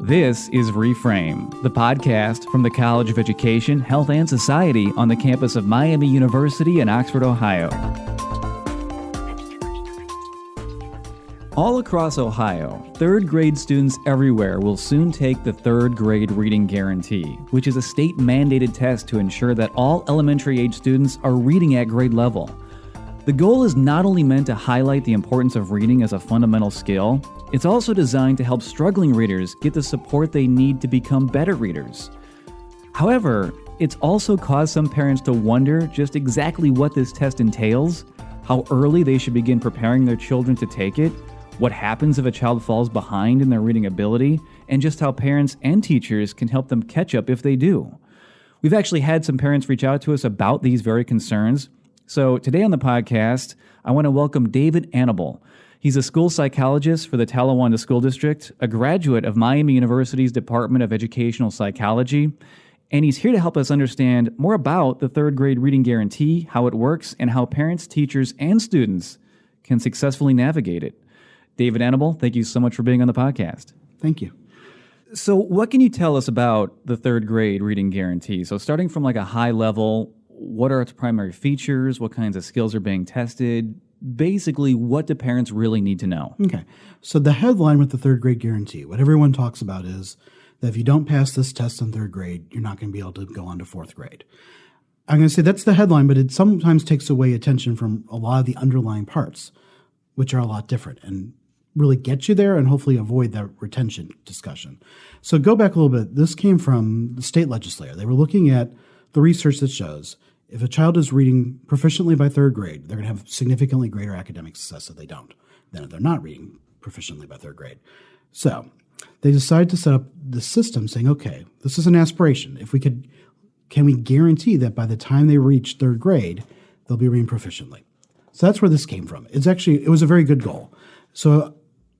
This is Reframe, the podcast from the College of Education, Health, and Society on the campus of Miami University in Oxford, Ohio. All across Ohio, third grade students everywhere will soon take the third grade reading guarantee, which is a state-mandated test to ensure that all elementary-age students are reading at grade level. The goal is not only meant to highlight the importance of reading as a fundamental skill, it's also designed to help struggling readers get the support they need to become better readers. However, it's also caused some parents to wonder just exactly what this test entails, how early they should begin preparing their children to take it, what happens if a child falls behind in their reading ability, and just how parents and teachers can help them catch up if they do. We've actually had some parents reach out to us about these very concerns. So today on the podcast, I want to welcome David Annable. He's a school psychologist for the Talawanda School District, a graduate of Miami University's Department of Educational Psychology, and he's here to help us understand more about the third grade reading guarantee, how it works, and how parents, teachers, and students can successfully navigate it. David Annable, thank you so much for being on the podcast. Thank you. So what can you tell us about the third grade reading guarantee? So starting from like a high level, what are its primary features? What kinds of skills are being tested? Basically, what do parents really need to know? Okay. So the headline with the third grade guarantee, what everyone talks about is that if you don't pass this test in third grade, you're not going to be able to go on to fourth grade. I'm going to say that's the headline, but it sometimes takes away attention from a lot of the underlying parts, which are a lot different, and really get you there and hopefully avoid that retention discussion. So go back a little bit. This came from the state legislature. They were looking at the research that shows if a child is reading proficiently by third grade, they're going to have significantly greater academic success if they don't than if they're not reading proficiently by third grade. So they decided to set up the system saying, okay, this is an aspiration. Can we guarantee that by the time they reach third grade, they'll be reading proficiently? So that's where this came from. It was a very good goal. So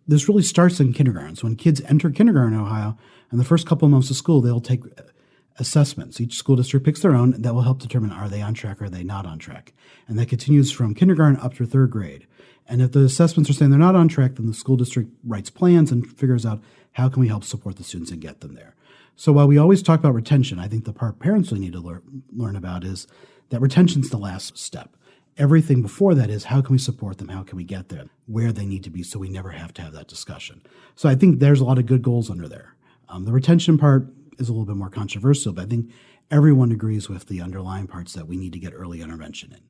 this really starts in kindergarten. So when kids enter kindergarten in Ohio, and the first couple of months of school, they'll take assessments. Each school district picks their own that will help determine are they on track or are they not on track. And that continues from kindergarten up to third grade. And if the assessments are saying they're not on track, then the school district writes plans and figures out how can we help support the students and get them there. So while we always talk about retention, I think the part parents really need to learn about is that retention's the last step. Everything before that is how can we support them? How can we get them where they need to be so we never have to have that discussion? So I think there's a lot of good goals under there. The retention part is a little bit more controversial, but I think everyone agrees with the underlying parts that we need to get early intervention in.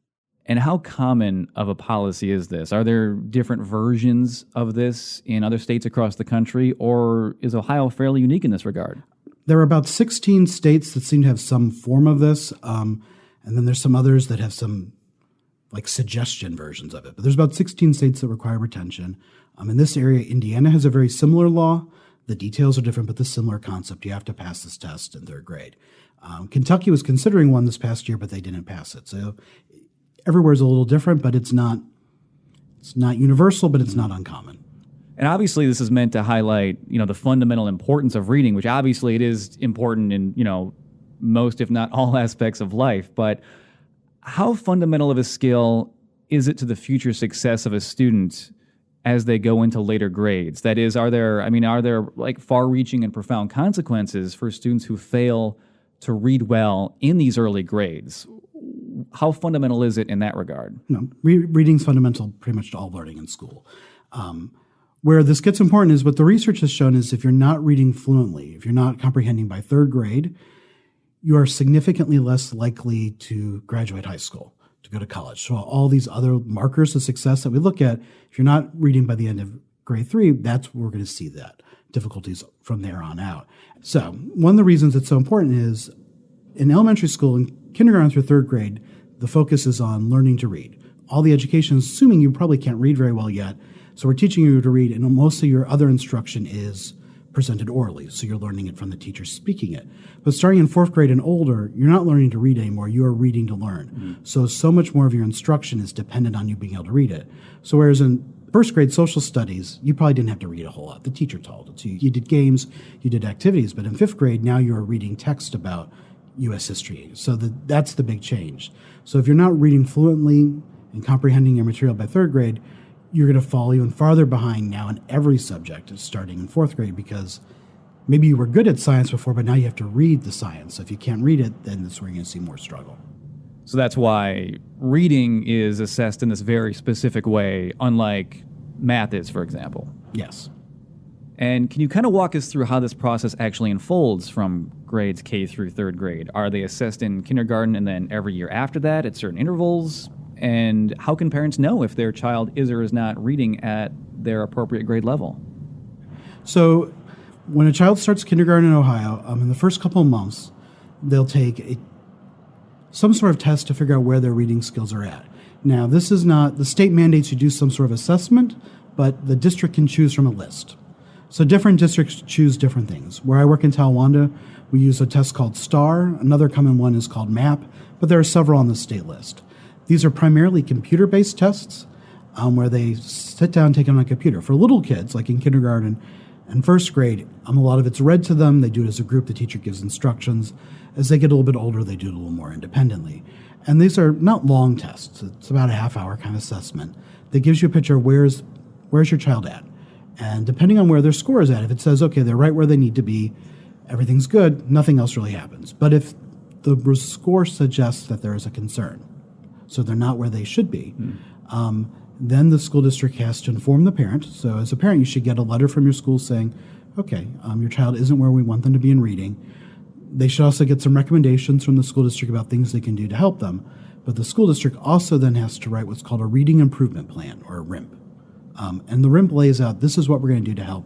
And how common of a policy is this? Are there different versions of this in other states across the country, or is Ohio fairly unique in this regard? There are about 16 states that seem to have some form of this, and then there's some others that have some like suggestion versions of it. But there's about 16 states that require retention. In this area, Indiana has a very similar law. The details are different, but the similar concept. You have to pass this test in third grade. Kentucky was considering one this past year, but they didn't pass it. So everywhere's a little different, but it's not universal, but it's not uncommon. And obviously this is meant to highlight, the fundamental importance of reading, which obviously it is important in, most, if not all aspects of life. But how fundamental of a skill is it to the future success of a student as they go into later grades? That is, are there like far-reaching and profound consequences for students who fail to read well in these early grades? How fundamental is it in that regard? No, reading's fundamental pretty much to all learning in school. Where this gets important is what the research has shown is if you're not reading fluently, if you're not comprehending by third grade, you are significantly less likely to graduate high school, to go to college. So all these other markers of success that we look at, if you're not reading by the end of grade 3, that's where we're going to see that difficulties from there on out. So one of the reasons it's so important is in elementary school, in kindergarten through third grade, the focus is on learning to read. All the education is assuming you probably can't read very well yet, so we're teaching you to read, and most of your other instruction is presented orally, so you're learning it from the teacher speaking it. But starting in fourth grade and older, you're not learning to read anymore, you are reading to learn. Mm-hmm. So much more of your instruction is dependent on you being able to read it. So whereas in first grade social studies, you probably didn't have to read a whole lot. The teacher told it to you. You did games, you did activities, but in fifth grade, now you're reading text about U.S. history. So that's the big change. So if you're not reading fluently and comprehending your material by third grade, you're going to fall even farther behind now in every subject starting in fourth grade because maybe you were good at science before, but now you have to read the science. So if you can't read it, then that's where you're going to see more struggle. So that's why reading is assessed in this very specific way, unlike math is, for example. Yes. And can you kind of walk us through how this process actually unfolds from grades K through third grade? Are they assessed in kindergarten and then every year after that at certain intervals? And how can parents know if their child is or is not reading at their appropriate grade level? So when a child starts kindergarten in Ohio, in the first couple of months, they'll take some sort of test to figure out where their reading skills are at. Now, this is not, the state mandates you do some sort of assessment, but the district can choose from a list. So different districts choose different things. Where I work in Talawanda, we use a test called STAR. Another common one is called MAP, but there are several on the state list. These are primarily computer-based tests where they sit down and take it on a computer. For little kids, like in kindergarten and first grade, a lot of it's read to them. They do it as a group. The teacher gives instructions. As they get a little bit older, they do it a little more independently. And these are not long tests. It's about a half-hour kind of assessment that gives you a picture of where's your child at. And depending on where their score is at, if it says, okay, they're right where they need to be, everything's good, nothing else really happens. But if the score suggests that there is a concern, so they're not where they should be, then the school district has to inform the parent. So as a parent, you should get a letter from your school saying, okay, your child isn't where we want them to be in reading. They should also get some recommendations from the school district about things they can do to help them. But the school district also then has to write what's called a reading improvement plan, or a RIMP. And the RIMP lays out, this is what we're going to do to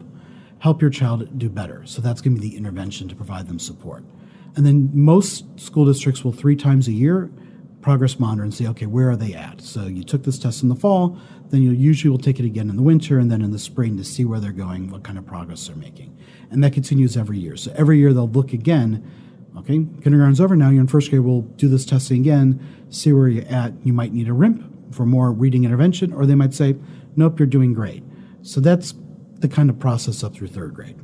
help your child do better. So that's going to be the intervention to provide them support. And then most school districts will 3 times a year progress monitor and say, okay, where are they at? So you took this test in the fall, then you usually will take it again in the winter and then in the spring to see where they're going, what kind of progress they're making. And that continues every year. So every year they'll look again, okay, kindergarten's over now, you're in first grade, we'll do this testing again, see where you're at. You might need a RIMP for more reading intervention, or they might say, nope, you're doing great. So that's the kind of process up through third grade.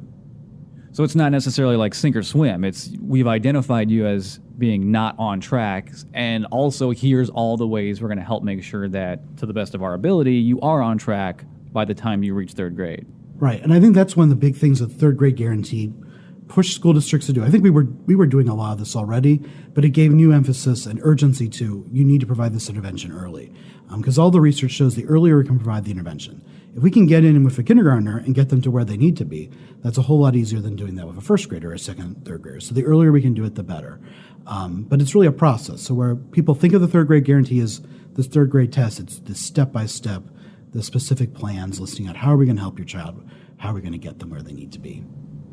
So it's not necessarily like sink or swim. It's we've identified you as being not on track, and also here's all the ways we're going to help make sure that, to the best of our ability, you are on track by the time you reach third grade. Right, and I think that's one of the big things that third grade guarantee pushed school districts to do. I think we were doing a lot of this already, but it gave new emphasis and urgency to, you need to provide this intervention early. Because all the research shows the earlier we can provide the intervention. If we can get in with a kindergartner and get them to where they need to be, that's a whole lot easier than doing that with a first grader or a second, third grader. So the earlier we can do it, the better. But it's really a process. So where people think of the third grade guarantee as this third grade test, it's this step-by-step, the specific plans listing out how are we going to help your child, how are we going to get them where they need to be.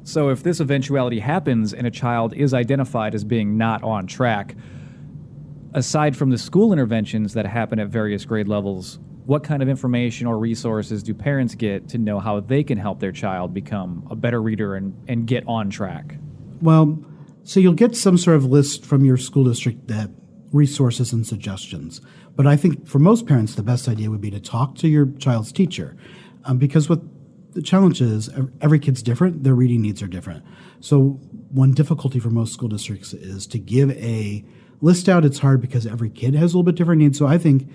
So if this eventuality happens and a child is identified as being not on track, aside from the school interventions that happen at various grade levels, what kind of information or resources do parents get to know how they can help their child become a better reader and get on track? Well, so you'll get some sort of list from your school district that resources and suggestions. But I think for most parents, the best idea would be to talk to your child's teacher. Because what the challenge is, every kid's different, their reading needs are different. So one difficulty for most school districts is to give a list out. It's hard because every kid has a little bit different needs. So I think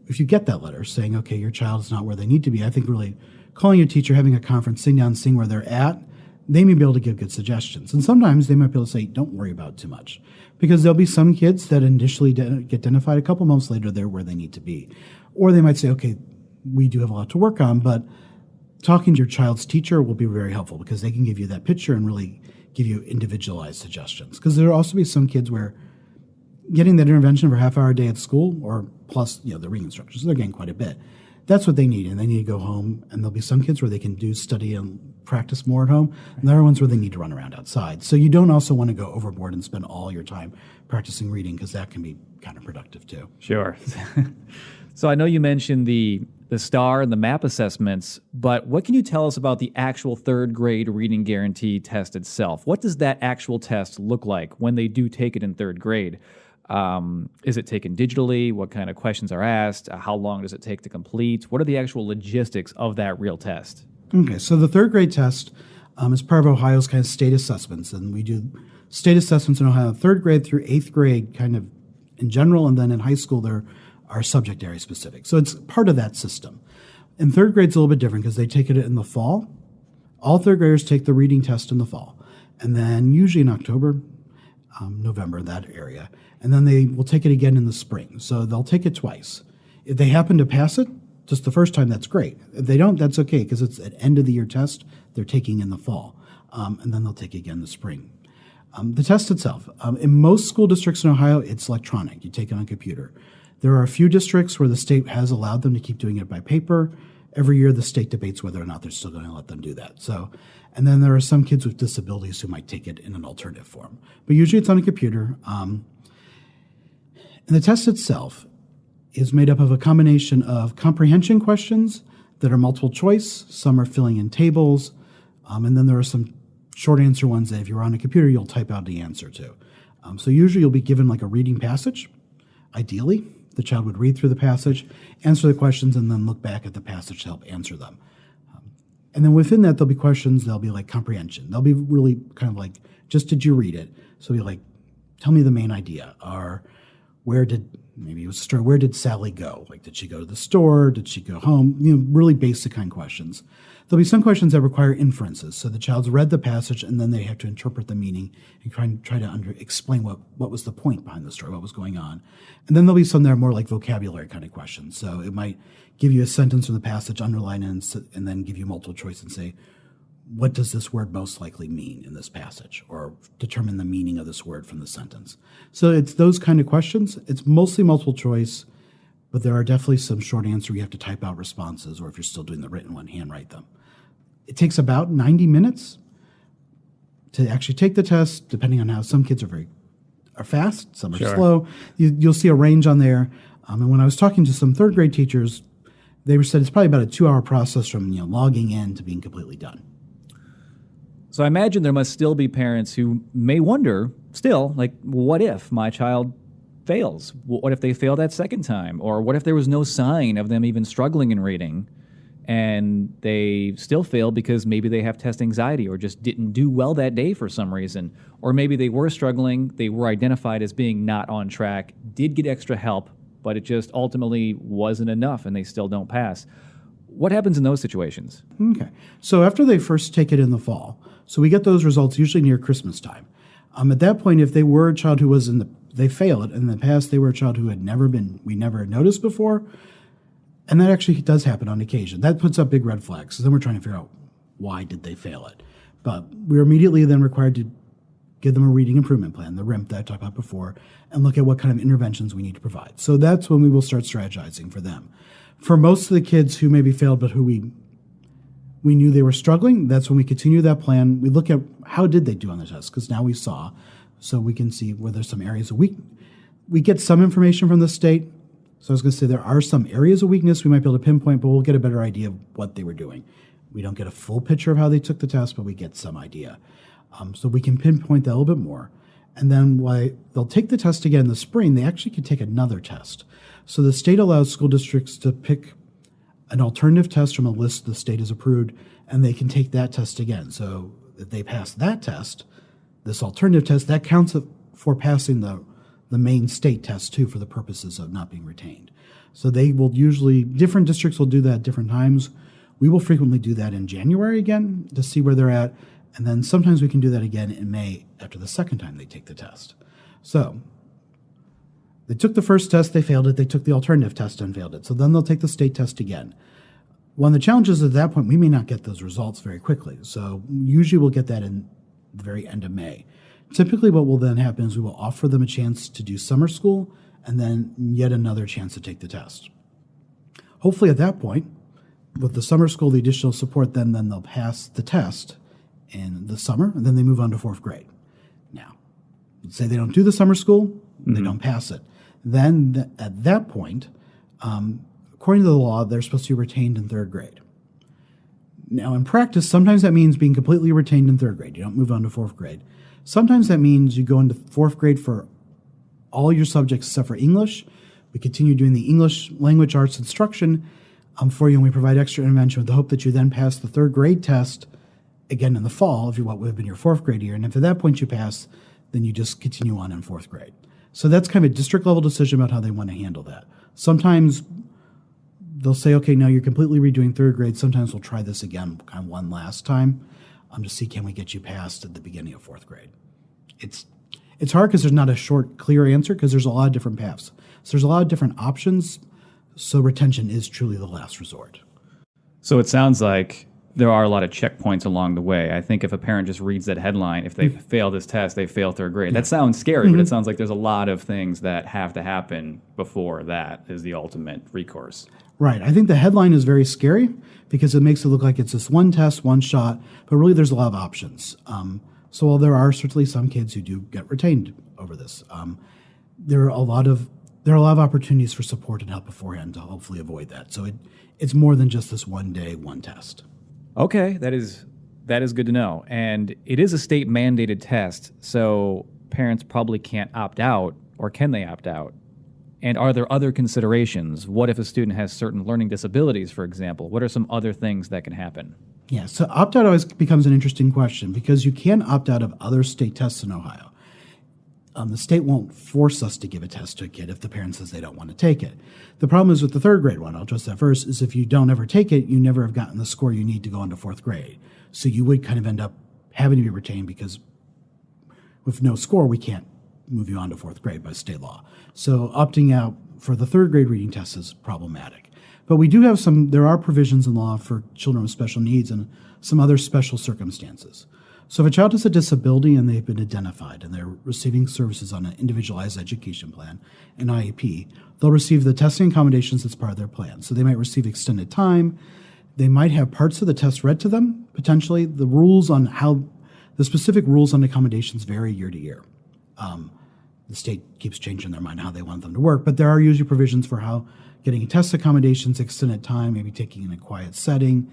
if you get that letter saying, okay, your child is not where they need to be, I think really calling your teacher, having a conference, sitting down, seeing where they're at, they may be able to give good suggestions. And sometimes they might be able to say, don't worry about it too much. Because there'll be some kids that initially get identified, a couple months later, they're where they need to be. Or they might say, okay, we do have a lot to work on, but talking to your child's teacher will be very helpful because they can give you that picture and really give you individualized suggestions. Because there'll also be some kids where getting that intervention for a half hour a day at school, or plus, the reading instructions, they're getting quite a bit. That's what they need, and they need to go home. And there'll be some kids where they can do study and practice more at home, and there are ones where they need to run around outside. So you don't also want to go overboard and spend all your time practicing reading, because that can be counterproductive too. Sure. So I know you mentioned the STAR and the MAP assessments, but what can you tell us about the actual third grade reading guarantee test itself? What does that actual test look like when they do take it in third grade? Is it taken digitally? What kind of questions are asked? How long does it take to complete? What are the actual logistics of that real test? Okay, so the third grade test is part of Ohio's kind of state assessments, and we do state assessments in Ohio, third grade through eighth grade kind of in general, and then in high school there are subject area specific. So it's part of that system. In third grade, it's a little bit different because they take it in the fall. All third graders take the reading test in the fall, and then usually in October, November, that area. And then they will take it again in the spring. So they'll take it twice. If they happen to pass it just the first time, that's great. If they don't, that's okay, because it's an end of the year test they're taking in the fall. And then they'll take it again in the spring. The test itself, in most school districts in Ohio, it's electronic. You take it on a computer. There are a few districts where the state has allowed them to keep doing it by paper. Every year the state debates whether or not they're still going to let them do that. So, and then there are some kids with disabilities who might take it in an alternative form. But usually it's on a computer. And the test itself is made up of a combination of comprehension questions that are multiple choice. Some are filling in tables. And then there are some short answer ones that if you're on a computer, you'll type out the answer to. So usually you'll be given like a reading passage. Ideally, the child would read through the passage, answer the questions, and then look back at the passage to help answer them. And then within that, there'll be questions, they'll be like comprehension. They'll be really kind of like, just did you read it? So it'll be like, tell me the main idea. Or where did Sally go? Like, did she go to the store? Did she go home? Really basic kind of questions. There'll be some questions that require inferences. So the child's read the passage and then they have to interpret the meaning and try to explain what was the point behind the story, what was going on. And then there'll be some that are more like vocabulary kind of questions. So it might give you a sentence from the passage, underline it, and then give you multiple choice and say, what does this word most likely mean in this passage? Or determine the meaning of this word from the sentence. So it's those kind of questions. It's mostly multiple choice, but there are definitely some short answer you have to type out responses, or if you're still doing the written one, handwrite them. It takes about 90 minutes to actually take the test, depending on how some kids are fast, some are slow. You'll see a range on there. And when I was talking to some third grade teachers, they said it's probably about a 2-hour process from logging in to being completely done. So I imagine there must still be parents who may wonder still, like, what if my child fails? What if they fail that second time? Or what if there was no sign of them even struggling in reading and they still fail because maybe they have test anxiety or just didn't do well that day for some reason? Or maybe they were struggling, they were identified as being not on track, did get extra help, but it just ultimately wasn't enough and they still don't pass. What happens in those situations? Okay. So after they first take it in the fall, so we get those results usually near Christmas time. At that point, if they were a child who was they fail it, in the past they were a child who we never noticed before, and that actually does happen on occasion. That puts up big red flags. So then we're trying to figure out why did they fail it. But we're immediately then required to give them a reading improvement plan, the RIMP that I talked about before, and look at what kind of interventions we need to provide. So that's when we will start strategizing for them. For most of the kids who maybe failed but who we knew they were struggling, that's when we continue that plan. We look at how did they do on the test, because now we saw, so we can see where there's some areas of weakness. We get some information from the state. So I was going to say there are some areas of weakness we might be able to pinpoint, but we'll get a better idea of what they were doing. We don't get a full picture of how they took the test, but we get some idea. So we can pinpoint that a little bit more. And then they'll take the test again in the spring, they actually can take another test. So the state allows school districts to pick an alternative test from a list the state has approved, and they can take that test again. So if they pass that test, this alternative test, that counts for passing the main state test too, for the purposes of not being retained. So they will different districts will do that at different times. We will frequently do that in January again to see where they're at. And then sometimes we can do that again in May after the second time they take the test. So they took the first test, they failed it. They took the alternative test and failed it. So then they'll take the state test again. One of the challenges at that point, we may not get those results very quickly. So usually we'll get that in the very end of May. Typically what will then happen is we will offer them a chance to do summer school and then yet another chance to take the test. Hopefully at that point, with the summer school, the additional support, then they'll pass the test in the summer, and then they move on to fourth grade. Now, let's say they don't do the summer school, they don't pass it. Then at that point, according to the law, they're supposed to be retained in third grade. Now, in practice, sometimes that means being completely retained in third grade. You don't move on to fourth grade. Sometimes that means you go into fourth grade for all your subjects except for English. We continue doing the English language arts instruction for you, and we provide extra intervention with the hope that you then pass the third grade test again in the fall of what would have been your fourth grade year. And if at that point you pass, then you just continue on in fourth grade. So that's kind of a district level decision about how they want to handle that. Sometimes they'll say, okay, now you're completely redoing third grade. Sometimes we'll try this again, kind of one last time, to see can we get you past at the beginning of fourth grade. It's hard because there's not a short, clear answer because there's a lot of different paths. So there's a lot of different options. So retention is truly the last resort. So it sounds like there are a lot of checkpoints along the way. I think if a parent just reads that headline, if they fail this test, they fail third grade. That sounds scary, but it sounds like there's a lot of things that have to happen before that is the ultimate recourse. Right. I think the headline is very scary because it makes it look like it's this one test, one shot, but really there's a lot of options. So while there are certainly some kids who do get retained over this, there are a lot of opportunities for support and help beforehand to hopefully avoid that. So it's more than just this one day, one test. Okay, that is good to know. And it is a state mandated test, so parents probably can't opt out, or can they opt out? And are there other considerations? What if a student has certain learning disabilities, for example? What are some other things that can happen? Yeah, so opt-out always becomes an interesting question because you can opt out of other state tests in Ohio. The state won't force us to give a test to a kid if the parent says they don't want to take it. The problem is with the third grade one, I'll address that first, is if you don't ever take it, you never have gotten the score you need to go into fourth grade. So you would kind of end up having to be retained because with no score, we can't move you on to fourth grade by state law. So opting out for the third grade reading test is problematic. But we do have there are provisions in law for children with special needs and some other special circumstances. So if a child has a disability and they've been identified and they're receiving services on an individualized education plan, an IEP, they'll receive the testing accommodations that's part of their plan. So they might receive extended time. They might have parts of the test read to them, potentially. The specific rules on accommodations vary year to year. The state keeps changing their mind how they want them to work, but there are usually provisions for how getting test accommodations, extended time, maybe taking in a quiet setting.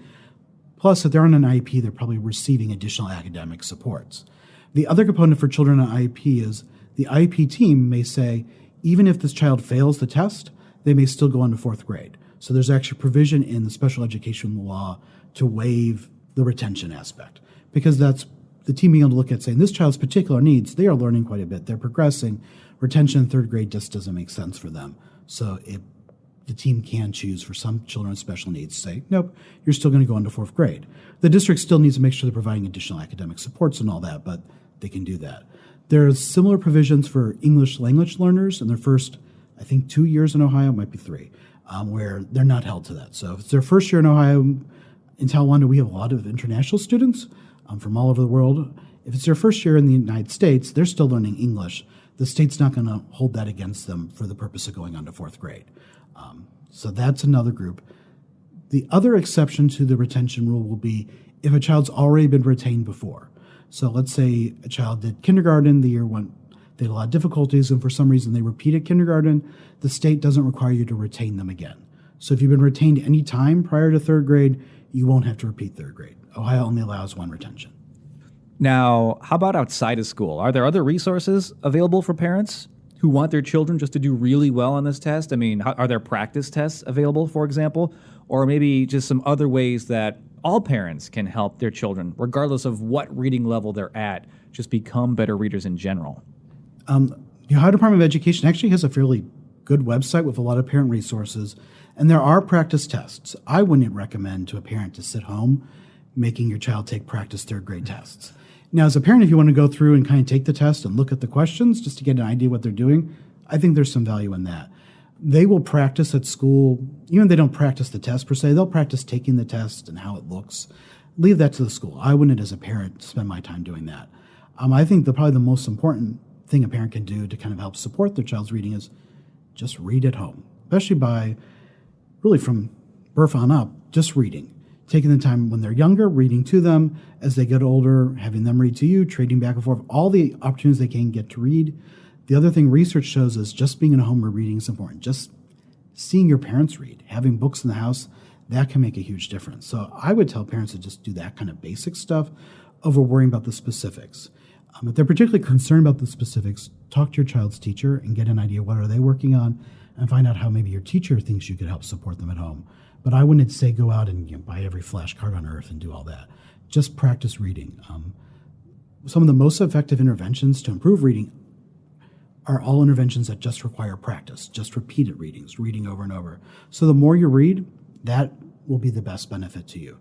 Plus, if they're on an IEP, they're probably receiving additional academic supports. The other component for children on IEP is the IEP team may say, even if this child fails the test, they may still go on to fourth grade. So there's actually provision in the special education law to waive the retention aspect, because that's the team being able to look at saying this child's particular needs, they are learning quite a bit, they're progressing. Retention in third grade just doesn't make sense for them. So the team can choose for some children with special needs, say, nope, you're still going to go into fourth grade. The district still needs to make sure they're providing additional academic supports and all that, but they can do that. There are similar provisions for English language learners in their first, I think, 2 years in Ohio, might be 3, where they're not held to that. So if it's their first year in Ohio, in Talawanda, we have a lot of international students from all over the world. If it's their first year in the United States, they're still learning English. The state's not going to hold that against them for the purpose of going on to fourth grade. So that's another group. The other exception to the retention rule will be if a child's already been retained before. So let's say a child did kindergarten the year when they had a lot of difficulties and for some reason they repeated kindergarten, the state doesn't require you to retain them again. So if you've been retained any time prior to third grade, you won't have to repeat third grade. Ohio only allows one retention. Now, how about outside of school? Are there other resources available for parents who want their children just to do really well on this test? I mean, are there practice tests available, for example? Or maybe just some other ways that all parents can help their children, regardless of what reading level they're at, just become better readers in general? The Ohio Department of Education actually has a fairly good website with a lot of parent resources, and there are practice tests. I wouldn't recommend to a parent to sit home making your child take practice third grade tests. Now, as a parent, if you want to go through and kind of take the test and look at the questions just to get an idea what they're doing, I think there's some value in that. They will practice at school, even if they don't practice the test per se, they'll practice taking the test and how it looks. Leave that to the school. I wouldn't, as a parent, spend my time doing that. I think probably the most important thing a parent can do to kind of help support their child's reading is just read at home, especially by really from birth on up, just reading. Taking the time when they're younger, reading to them. As they get older, having them read to you, trading back and forth, all the opportunities they can get to read. The other thing research shows is just being in a home where reading is important. Just seeing your parents read, having books in the house, that can make a huge difference. So I would tell parents to just do that kind of basic stuff over worrying about the specifics. If they're particularly concerned about the specifics, talk to your child's teacher and get an idea what are they working on and find out how maybe your teacher thinks you could help support them at home. But I wouldn't say go out and buy every flashcard on earth and do all that. Just practice reading. Some of the most effective interventions to improve reading are all interventions that just require practice, just repeated readings, reading over and over. So the more you read, That will be the best benefit to you.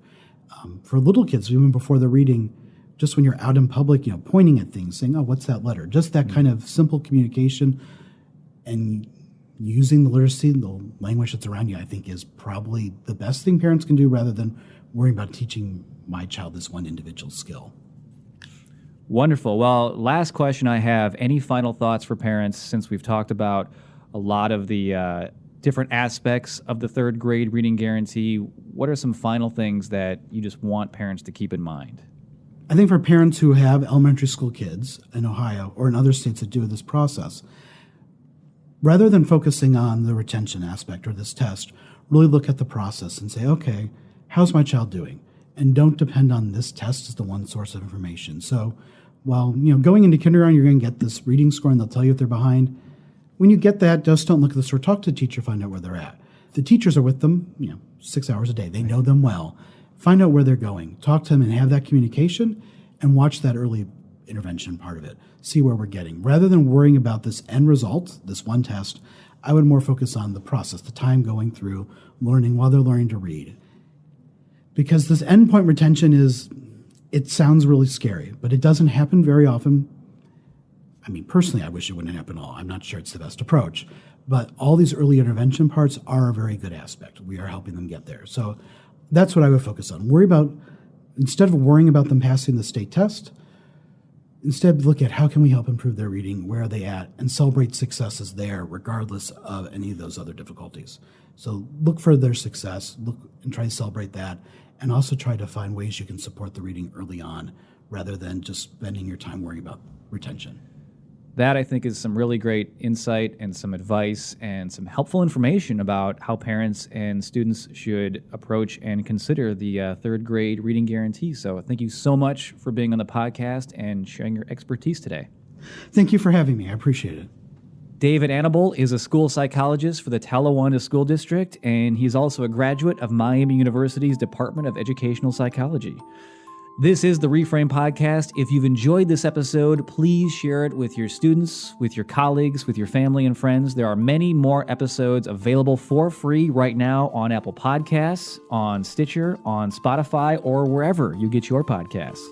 For little kids, even before they're reading, just when you're out in public, pointing at things, saying, oh, what's that letter? Just that kind of simple communication and using the literacy, the language that's around you, I think is probably the best thing parents can do rather than worrying about teaching my child this one individual skill. Wonderful. Well, last question I have, any final thoughts for parents since we've talked about a lot of the different aspects of the third grade reading guarantee? What are some final things that you just want parents to keep in mind? I think for parents who have elementary school kids in Ohio or in other states that do this process, rather than focusing on the retention aspect or this test, really look at the process and say, okay, how's my child doing? And don't depend on this test as the one source of information. So while going into kindergarten, you're going to get this reading score and they'll tell you if they're behind. When you get that, just don't look at the score. Talk to the teacher, find out where they're at. The teachers are with them 6 hours a day. They know them well. Find out where they're going. Talk to them and have that communication and watch that early intervention part of it. See where we're getting. Rather than worrying about this end result, this one test, I would more focus on the process, the time going through, learning while they're learning to read. Because this endpoint retention it sounds really scary, but it doesn't happen very often. I mean, personally, I wish it wouldn't happen at all. I'm not sure it's the best approach. But all these early intervention parts are a very good aspect. We are helping them get there. So that's what I would focus on. Instead of worrying about them passing the state test, instead look at how can we help improve their reading, where are they at, and celebrate successes there regardless of any of those other difficulties. So look for their success, look and try to celebrate that, and also try to find ways you can support the reading early on rather than just spending your time worrying about retention. That, I think, is some really great insight and some advice and some helpful information about how parents and students should approach and consider the third grade reading guarantee. So thank you so much for being on the podcast and sharing your expertise today. Thank you for having me. I appreciate it. David Annable is a school psychologist for the Talawanda School District, and he's also a graduate of Miami University's Department of Educational Psychology. This is the Reframe Podcast. If you've enjoyed this episode, please share it with your students, with your colleagues, with your family and friends. There are many more episodes available for free right now on Apple Podcasts, on Stitcher, on Spotify, or wherever you get your podcasts.